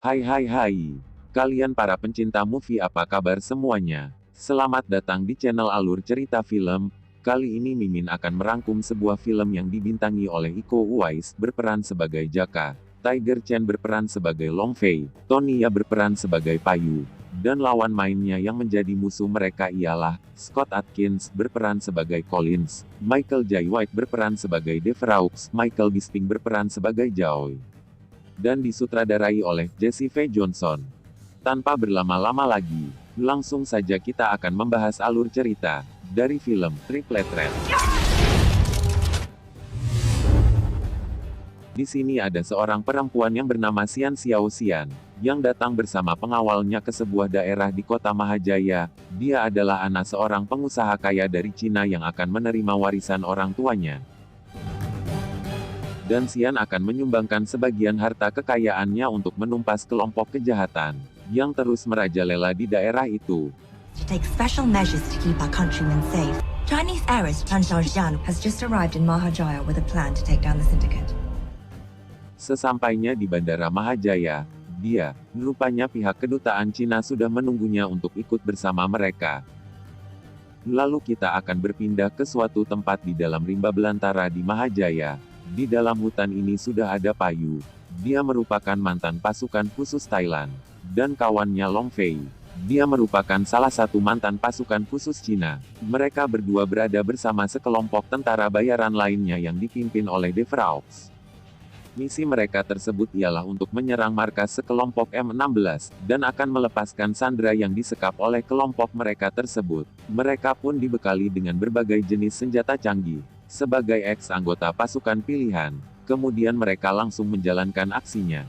Hai. Kalian para pencinta movie, apa kabar semuanya? Selamat datang di channel Alur Cerita Film. Kali ini Mimin akan merangkum sebuah film yang dibintangi oleh Iko Uwais berperan sebagai Jaka, Tiger Chen berperan sebagai Long Fei, Tony Ya berperan sebagai Payu, dan lawan mainnya yang menjadi musuh mereka ialah Scott Adkins berperan sebagai Collins, Michael Jai White berperan sebagai Deveraux, Michael Bisping berperan sebagai Joy, dan disutradarai oleh Jesse V. Johnson. Tanpa berlama-lama lagi, langsung saja kita akan membahas alur cerita dari film Triple Threat. Di sini ada seorang perempuan yang bernama Xian Xiaoxian, yang datang bersama pengawalnya ke sebuah daerah di kota Mahajaya. Dia adalah anak seorang pengusaha kaya dari Cina yang akan menerima warisan orang tuanya. Dan Xian akan menyumbangkan sebagian harta kekayaannya untuk menumpas kelompok kejahatan yang terus merajalela di daerah itu. To take special measures to keep our countrymen safe. Chinese heiress Chan Xiaoxian has just arrived in Mahajaya with a plan to take down the syndicate. Sesampainya di Bandara Mahajaya, rupanya pihak kedutaan Cina sudah menunggunya untuk ikut bersama mereka. Lalu kita akan berpindah ke suatu tempat di dalam rimba belantara di Mahajaya. Di dalam hutan ini sudah ada Payu. Dia merupakan mantan pasukan khusus Thailand. Dan kawannya Long Fei. Dia merupakan salah satu mantan pasukan khusus Cina. Mereka berdua berada bersama sekelompok tentara bayaran lainnya yang dipimpin oleh Deveraux. Misi mereka tersebut ialah untuk menyerang markas sekelompok M16, dan akan melepaskan sandera yang disekap oleh kelompok mereka tersebut. Mereka pun dibekali dengan berbagai jenis senjata canggih. Sebagai ex-anggota pasukan pilihan, kemudian mereka langsung menjalankan aksinya.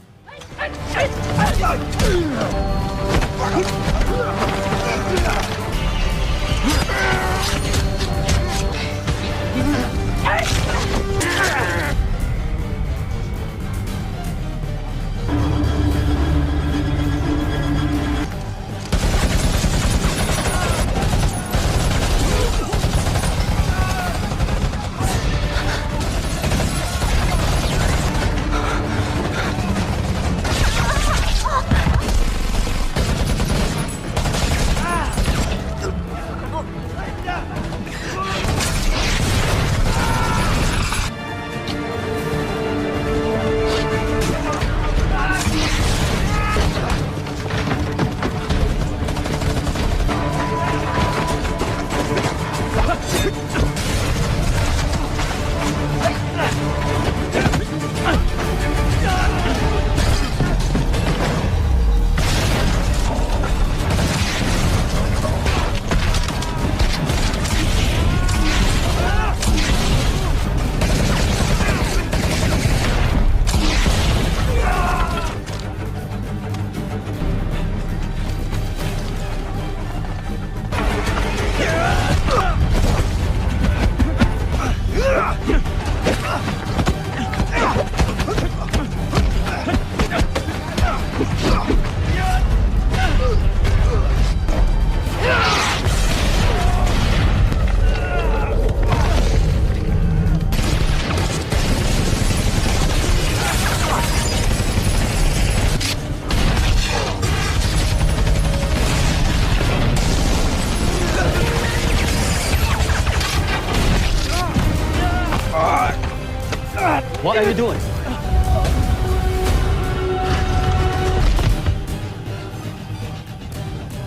What are you doing?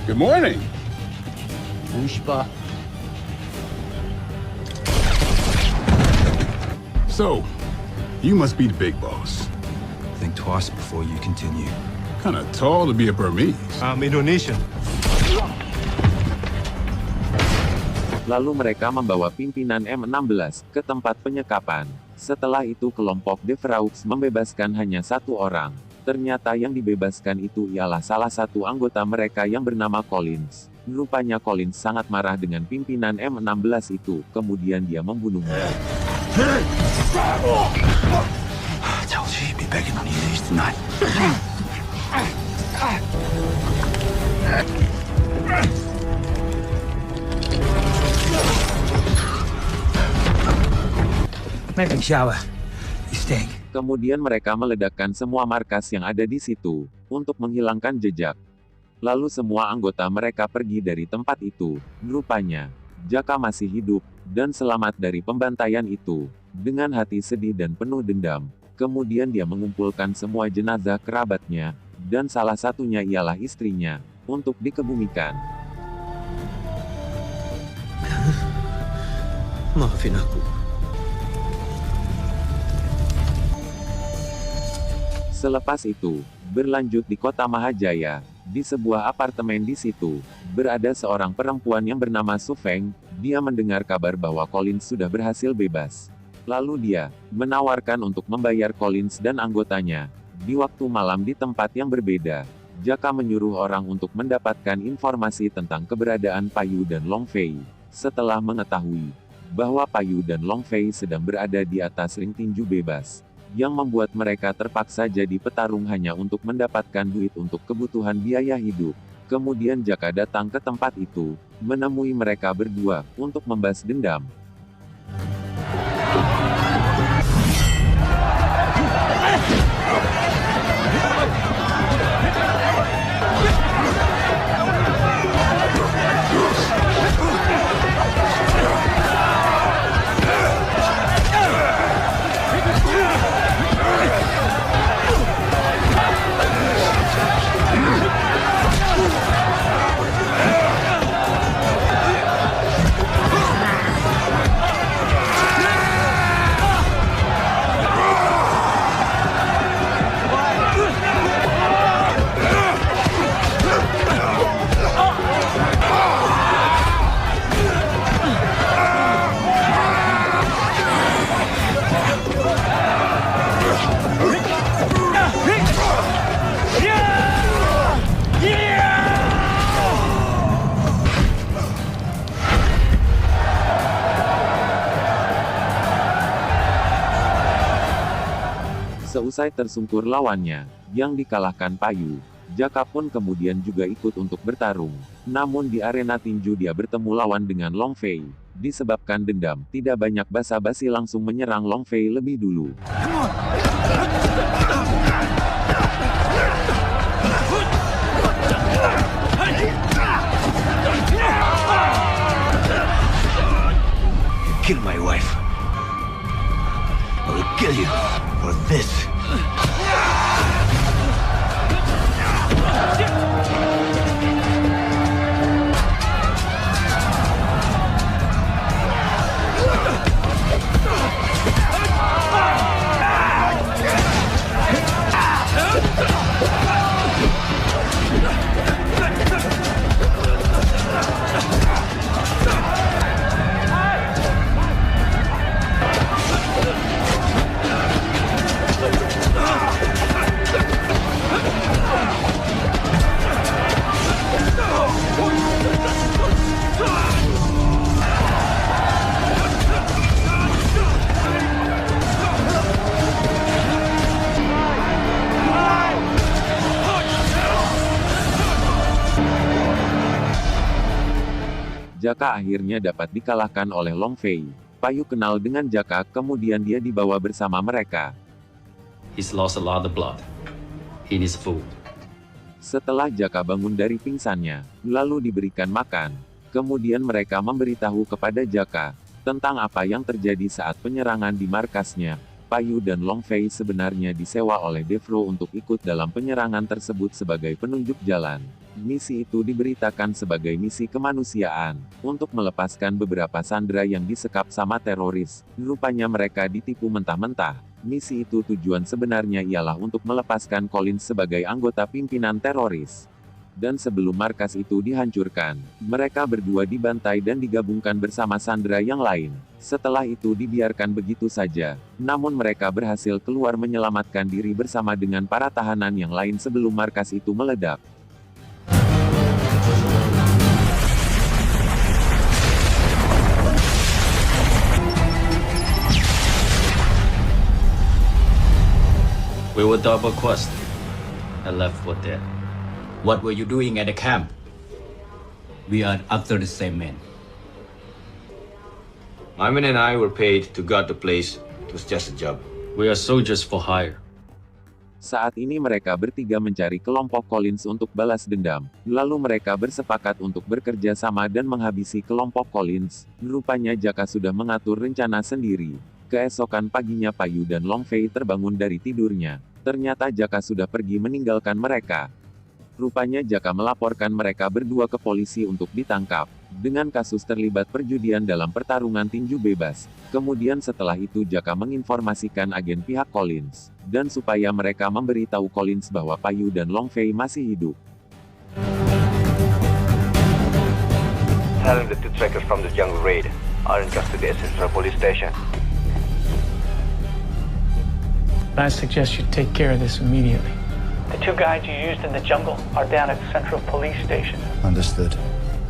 Good morning. Pushpa. So, you must be the big boss. Think twice before you continue. Kinda tall to be a Burmese. I'm Indonesian. Lalu mereka membawa pimpinan M16 ke tempat penyekapan. Setelah itu kelompok Deveraux membebaskan hanya satu orang. Ternyata yang dibebaskan itu ialah salah satu anggota mereka yang bernama Collins. Rupanya Collins sangat marah dengan pimpinan M16 itu, kemudian dia membunuhnya. I told you you'd be begging on your knees tonight. Make a shower. You stink. Kemudian mereka meledakkan semua markas yang ada di situ, untuk menghilangkan jejak. Lalu semua anggota mereka pergi dari tempat itu. Rupanya, Jaka masih hidup, dan selamat dari pembantaian itu. Dengan hati sedih dan penuh dendam, kemudian dia mengumpulkan semua jenazah kerabatnya, dan salah satunya ialah istrinya, untuk dikebumikan. Maafin aku. Selepas itu, berlanjut di kota Mahajaya, di sebuah apartemen di situ, berada seorang perempuan yang bernama Su Feng. Dia mendengar kabar bahwa Collins sudah berhasil bebas. Lalu dia menawarkan untuk membayar Collins dan anggotanya. Di waktu malam di tempat yang berbeda, Jaka menyuruh orang untuk mendapatkan informasi tentang keberadaan Payu dan Long Fei. Setelah mengetahui bahwa Payu dan Long Fei sedang berada di atas ring tinju bebas, yang membuat mereka terpaksa jadi petarung hanya untuk mendapatkan duit untuk kebutuhan biaya hidup. Kemudian Jaka datang ke tempat itu, menemui mereka berdua, untuk membalas dendam. Seusai tersungkur lawannya, yang dikalahkan Payu, Jaka pun kemudian juga ikut untuk bertarung. Namun di arena tinju dia bertemu lawan dengan Long Fei. Disebabkan dendam, tidak banyak basa-basi langsung menyerang Long Fei lebih dulu. Kill my wife. I will kill you for this. Jaka akhirnya dapat dikalahkan oleh Long Fei. Payu kenal dengan Jaka, kemudian dia dibawa bersama mereka. He's lost a lot of blood. He needs food. Setelah Jaka bangun dari pingsannya, lalu diberikan makan. Kemudian mereka memberitahu kepada Jaka tentang apa yang terjadi saat penyerangan di markasnya. Payu dan Long Fei sebenarnya disewa oleh Devro untuk ikut dalam penyerangan tersebut sebagai penunjuk jalan. Misi itu diberitakan sebagai misi kemanusiaan, untuk melepaskan beberapa sandera yang disekap sama teroris. Rupanya mereka ditipu mentah-mentah. Misi itu tujuan sebenarnya ialah untuk melepaskan Collins sebagai anggota pimpinan teroris. Dan sebelum markas itu dihancurkan, mereka berdua dibantai dan digabungkan bersama sandera yang lain. Setelah itu dibiarkan begitu saja, namun mereka berhasil keluar menyelamatkan diri bersama dengan para tahanan yang lain sebelum markas itu meledak. We were double quest and left for dead. What were you doing at the camp? We are after the same man. Iman and I were paid to guard the place. It was just a job. We are soldiers for hire. Saat ini mereka bertiga mencari kelompok Collins untuk balas dendam. Lalu mereka bersepakat untuk bekerja sama dan menghabisi kelompok Collins. Rupanya Jaka sudah mengatur rencana sendiri. Keesokan paginya Payu dan Long Fei terbangun dari tidurnya. Ternyata Jaka sudah pergi meninggalkan mereka. Rupanya Jaka melaporkan mereka berdua ke polisi untuk ditangkap. Dengan kasus terlibat perjudian dalam pertarungan tinju bebas. Kemudian setelah itu Jaka menginformasikan agen pihak Collins. Dan supaya mereka memberitahu Collins bahwa Payu dan Long Fei masih hidup. Tell him the two trackers from the jungle raid are in custody at Central Police Station. I suggest you take care of this immediately. The two guys you used in the jungle are down at Central Police Station. Understood.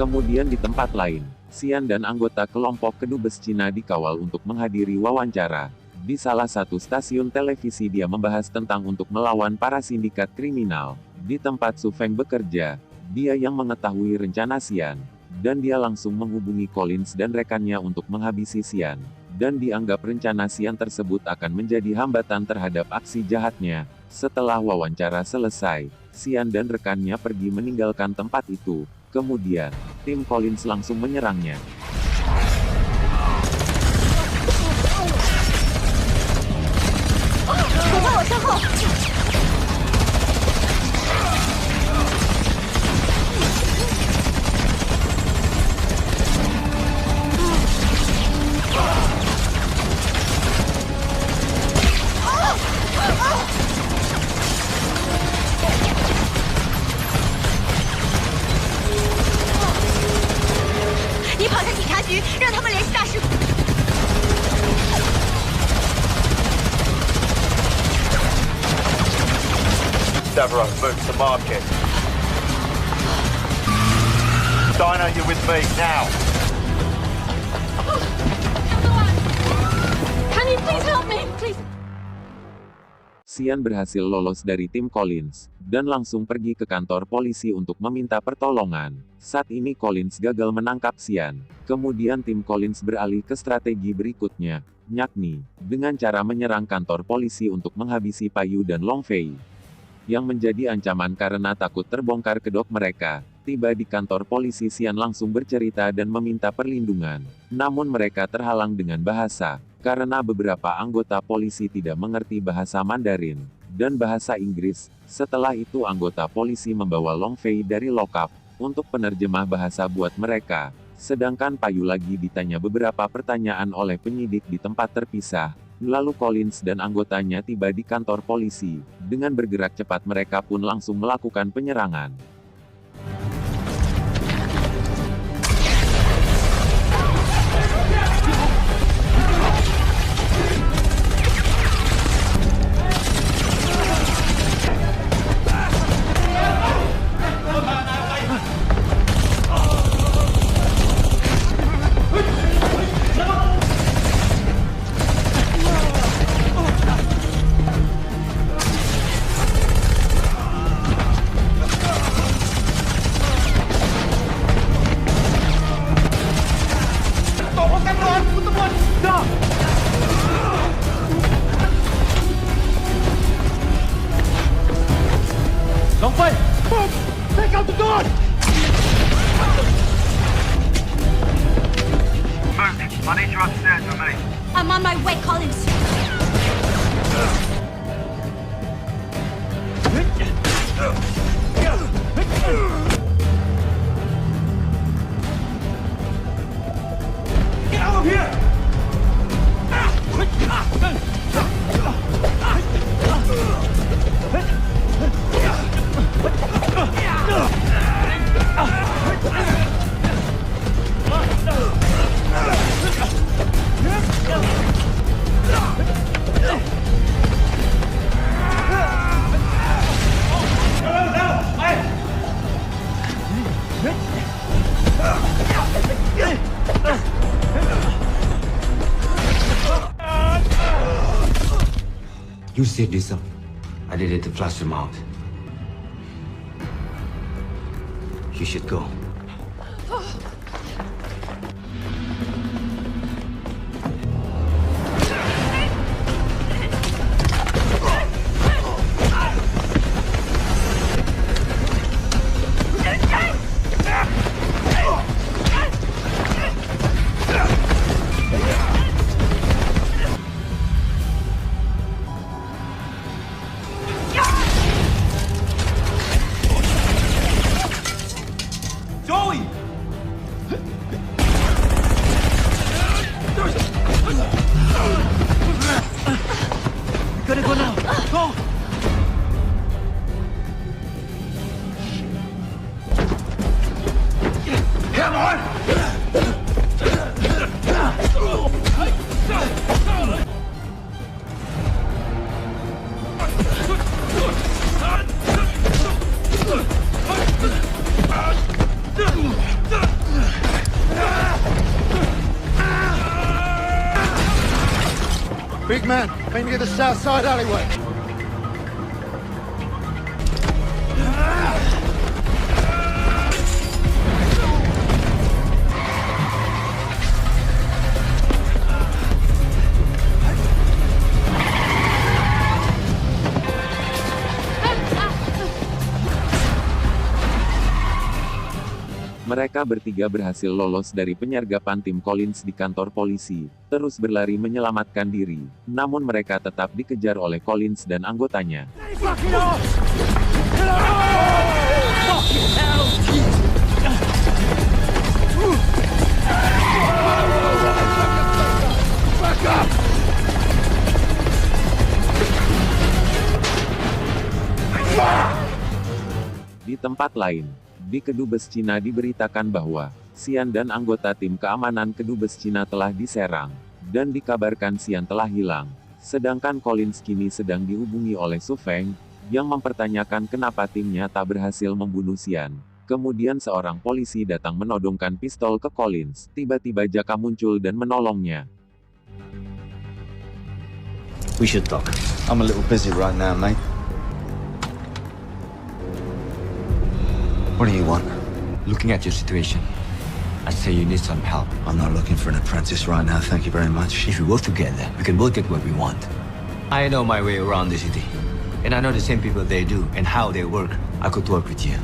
Kemudian di tempat lain, Xian dan anggota kelompok kedubes Cina dikawal untuk menghadiri wawancara. Di salah satu stasiun televisi dia membahas tentang untuk melawan para sindikat kriminal. Di tempat Su Feng bekerja, dia yang mengetahui rencana Xian. Dan dia langsung menghubungi Collins dan rekannya untuk menghabisi Xian. Dan dianggap rencana Xian tersebut akan menjadi hambatan terhadap aksi jahatnya. Setelah wawancara selesai, Xian dan rekannya pergi meninggalkan tempat itu. Kemudian, tim Collins langsung menyerangnya. Davros, move to market. Dino, you're with me now. Can you please help me? Please. Xian berhasil lolos dari tim Collins, dan langsung pergi ke kantor polisi untuk meminta pertolongan. Saat ini Collins gagal menangkap Xian. Kemudian tim Collins beralih ke strategi berikutnya, yakni dengan cara menyerang kantor polisi untuk menghabisi Payu dan Long Fei. Yang menjadi ancaman karena takut terbongkar kedok mereka. Tiba di kantor polisi, Xian langsung bercerita dan meminta perlindungan. Namun mereka terhalang dengan bahasa, karena beberapa anggota polisi tidak mengerti bahasa Mandarin dan bahasa Inggris. Setelah itu anggota polisi membawa Long Fei dari lock-up untuk penerjemah bahasa buat mereka. Sedangkan Payu lagi ditanya beberapa pertanyaan oleh penyidik di tempat terpisah. Lalu Collins dan anggotanya tiba di kantor polisi. Dengan bergerak cepat mereka pun langsung melakukan penyerangan. Long Fei! Take out the door! Move. I need you upstairs with me. I'm on my way, Collins. Get out of here! You set this up. I did it to flush them out. You should go. Big man, aim to get the south side alleyway. Mereka bertiga berhasil lolos dari penyergapan tim Collins di kantor polisi, terus berlari menyelamatkan diri. Namun mereka tetap dikejar oleh Collins dan anggotanya. Di tempat lain, di Kedubes Cina diberitakan bahwa Xian dan anggota tim keamanan Kedubes Cina telah diserang, dan dikabarkan Xian telah hilang. Sedangkan Collins kini sedang dihubungi oleh Su Feng, yang mempertanyakan kenapa timnya tak berhasil membunuh Xian. Kemudian seorang polisi datang menodongkan pistol ke Collins. Tiba-tiba Jaka muncul dan menolongnya. We should talk. I'm a little busy right now, mate. What do you want? Looking at your situation, I say you need some help. I'm not looking for an apprentice right now, thank you very much. If we work together, we can both get what we want. I know my way around the city, and I know the same people they do and how they work. I could work with you.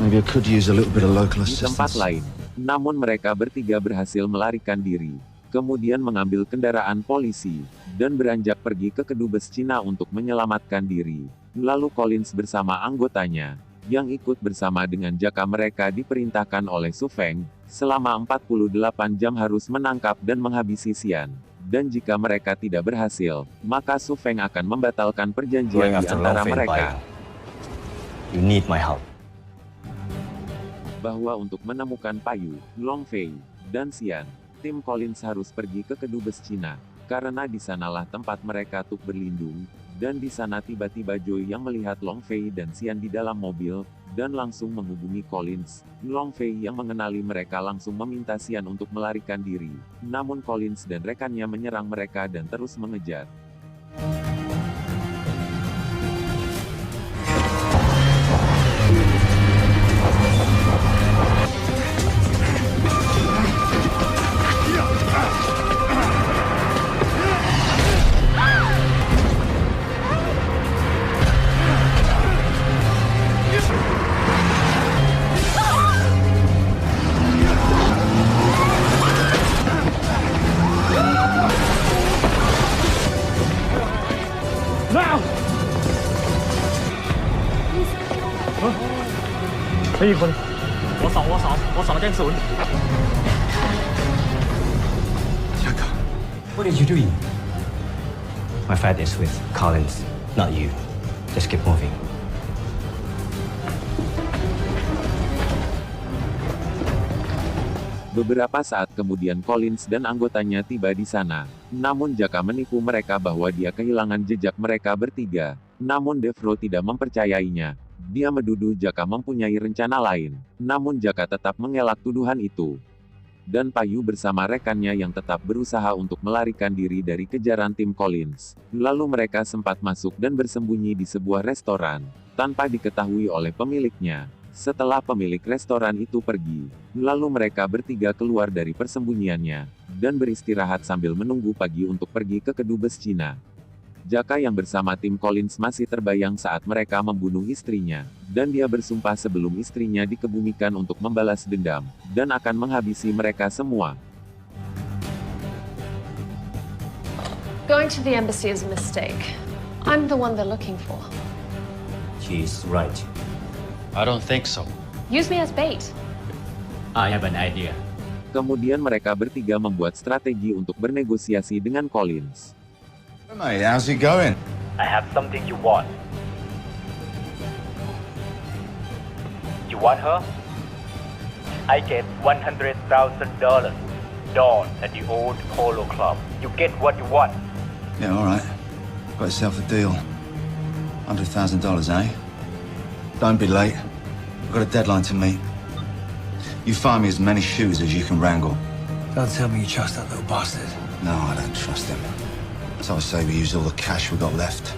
Maybe I could use a little bit of local Di tempat assistance. lain, namun mereka bertiga berhasil melarikan diri, kemudian mengambil kendaraan polisi, dan beranjak pergi ke Kedubes Cina untuk menyelamatkan diri. Lalu Collins bersama anggotanya, yang ikut bersama dengan Jaka, mereka diperintahkan oleh Su Feng, selama 48 jam harus menangkap dan menghabisi Xian. Dan jika mereka tidak berhasil, maka Su Feng akan membatalkan perjanjian di antara mereka. You need my help. Bahwa untuk menemukan Payu, Long Fei, dan Xian, tim Collins harus pergi ke Kedubes Cina, karena di sanalah tempat mereka untuk berlindung. Dan di sana tiba-tiba Joy yang melihat Long Fei dan Xian di dalam mobil, dan langsung menghubungi Collins. Long Fei yang mengenali mereka langsung meminta Xian untuk melarikan diri. Namun Collins dan rekannya menyerang mereka dan terus mengejar. What did you do? My fight is with Collins, not you. Just keep moving. Beberapa saat kemudian Collins dan anggotanya tiba di sana. Namun Jaka menipu mereka bahwa dia kehilangan jejak mereka bertiga. Namun Devro tidak mempercayainya. Dia menuduh Jaka mempunyai rencana lain. Namun Jaka tetap mengelak tuduhan itu. Dan Payu bersama rekannya yang tetap berusaha untuk melarikan diri dari kejaran tim Collins. Lalu mereka sempat masuk dan bersembunyi di sebuah restoran, tanpa diketahui oleh pemiliknya. Setelah pemilik restoran itu pergi, lalu mereka bertiga keluar dari persembunyiannya, dan beristirahat sambil menunggu pagi untuk pergi ke Kedubes Cina. Jaka yang bersama tim Collins masih terbayang saat mereka membunuh istrinya, dan dia bersumpah sebelum istrinya dikebumikan untuk membalas dendam, dan akan menghabisi mereka semua. Going to the embassy is a mistake. I'm the one they're looking for. She's right. I don't think so. Use me as bait. I have an idea. Kemudian mereka bertiga membuat strategi untuk bernegosiasi dengan Collins. Mate, how's it going? I have something you want. You want her? I get $100,000. Dawn at the old Polo Club. You get what you want. Yeah, all right. Got yourself a deal. $100,000, eh? Don't be late. I've got a deadline to meet. You find me as many shoes as you can wrangle. Don't tell me you trust that little bastard. No, I don't trust him. So I say we use all the cash we got left.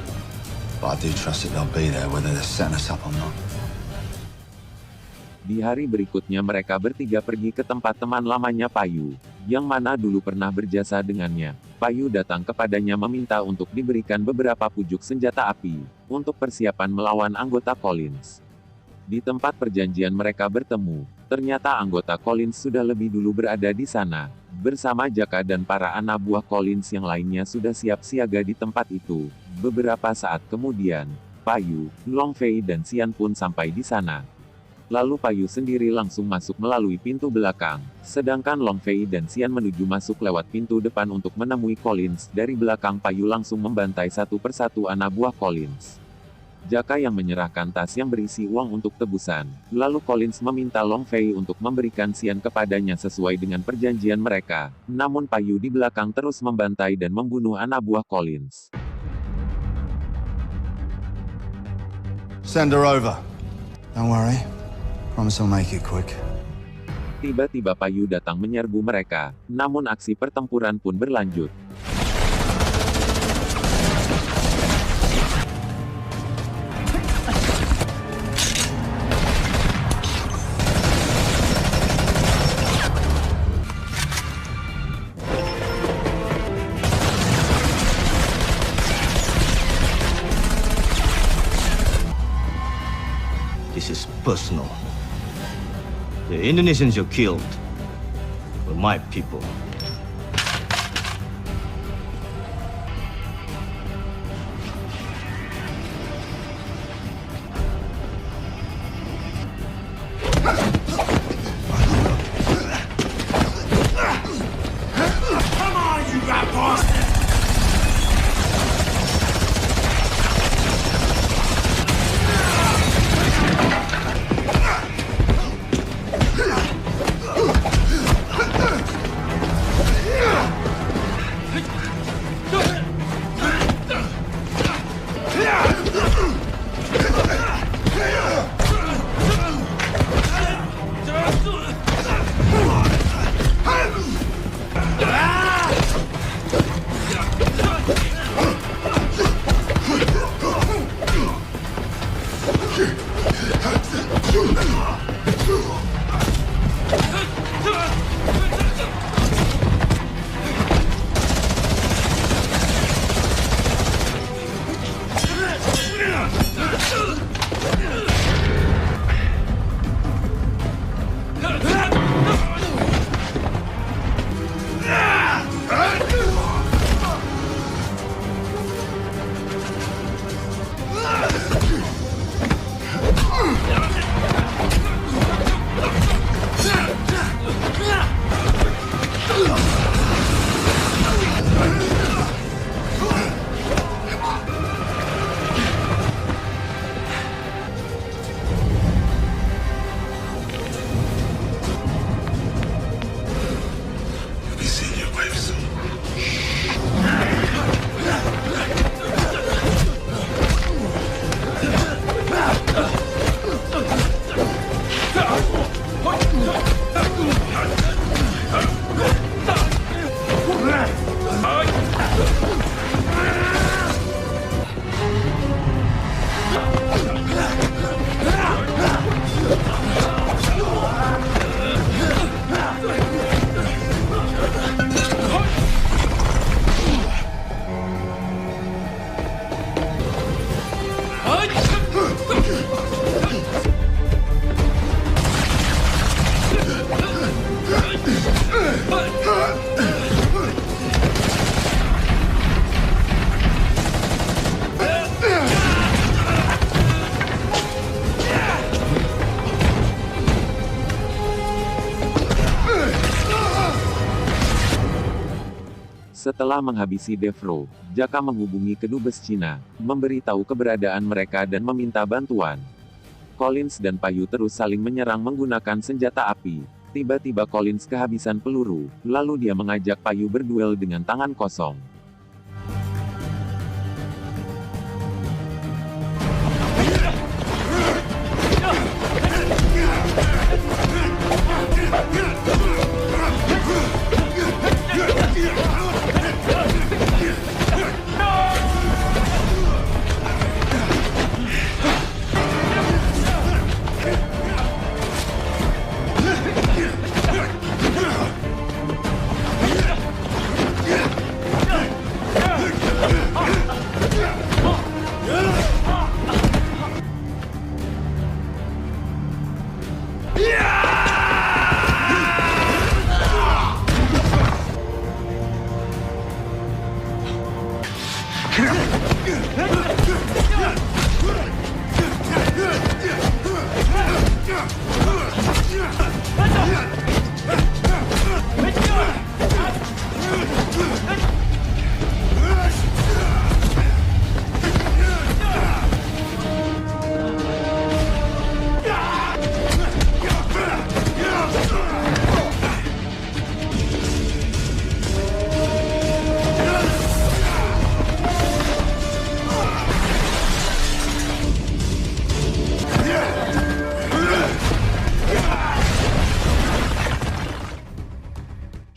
But I do trust that they'll be there whether they're setting us up or not. Di hari berikutnya mereka bertiga pergi ke tempat teman lamanya Payu, yang mana dulu pernah berjasa dengannya. Payu datang kepadanya meminta untuk diberikan beberapa pucuk senjata api, untuk persiapan melawan anggota Collins. Di tempat perjanjian mereka bertemu, ternyata anggota Collins sudah lebih dulu berada di sana. Bersama Jaka dan para anak buah Collins yang lainnya sudah siap siaga di tempat itu. Beberapa saat kemudian, Payu, Long Fei dan Xian pun sampai di sana. Lalu Payu sendiri langsung masuk melalui pintu belakang, sedangkan Long Fei dan Xian menuju masuk lewat pintu depan untuk menemui Collins. Dari belakang Payu langsung membantai satu persatu anak buah Collins. Jaka yang menyerahkan tas yang berisi uang untuk tebusan. Lalu Collins meminta Long Fei untuk memberikan Xian kepadanya sesuai dengan perjanjian mereka. Namun Payu di belakang terus membantai dan membunuh anak buah Collins. Send her over. Don't worry. Promise I'll make it quick. Tiba-tiba Payu datang menyerbu mereka, namun aksi pertempuran pun berlanjut. This is personal. The Indonesians you killed were my people. Come on, you rat bastard! Setelah menghabisi Devro, Jaka menghubungi kedubes Cina, memberitahu keberadaan mereka dan meminta bantuan. Collins dan Payu terus saling menyerang menggunakan senjata api. Tiba-tiba Collins kehabisan peluru, lalu dia mengajak Payu berduel dengan tangan kosong.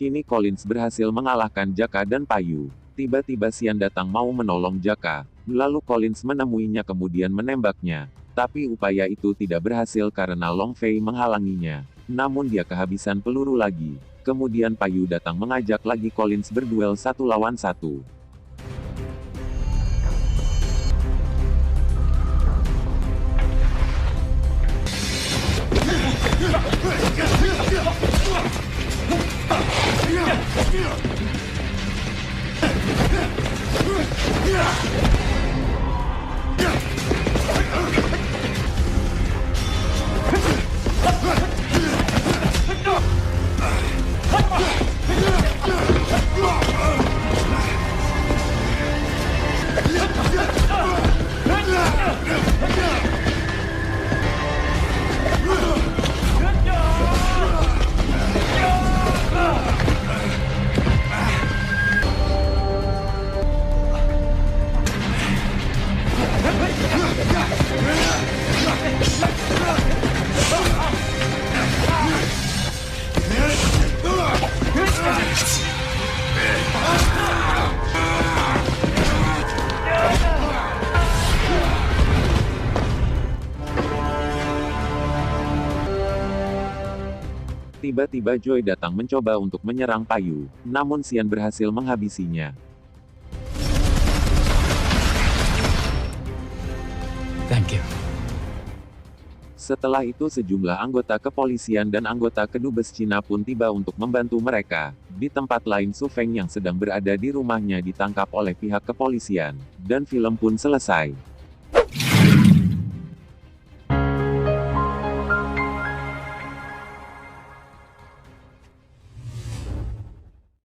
Kini Collins berhasil mengalahkan Jaka dan Payu. Tiba-tiba Xian datang mau menolong Jaka. Lalu Collins menemuinya kemudian menembaknya. Tapi upaya itu tidak berhasil karena Long Fei menghalanginya. Namun dia kehabisan peluru lagi. Kemudian Payu datang mengajak lagi Collins berduel 1 lawan 1. Tiba-tiba Joy datang mencoba untuk menyerang Payu, namun Xian berhasil menghabisinya. Thank you. Setelah itu sejumlah anggota kepolisian dan anggota kedubes Cina pun tiba untuk membantu mereka. Di tempat lain Su Feng yang sedang berada di rumahnya ditangkap oleh pihak kepolisian, dan film pun selesai.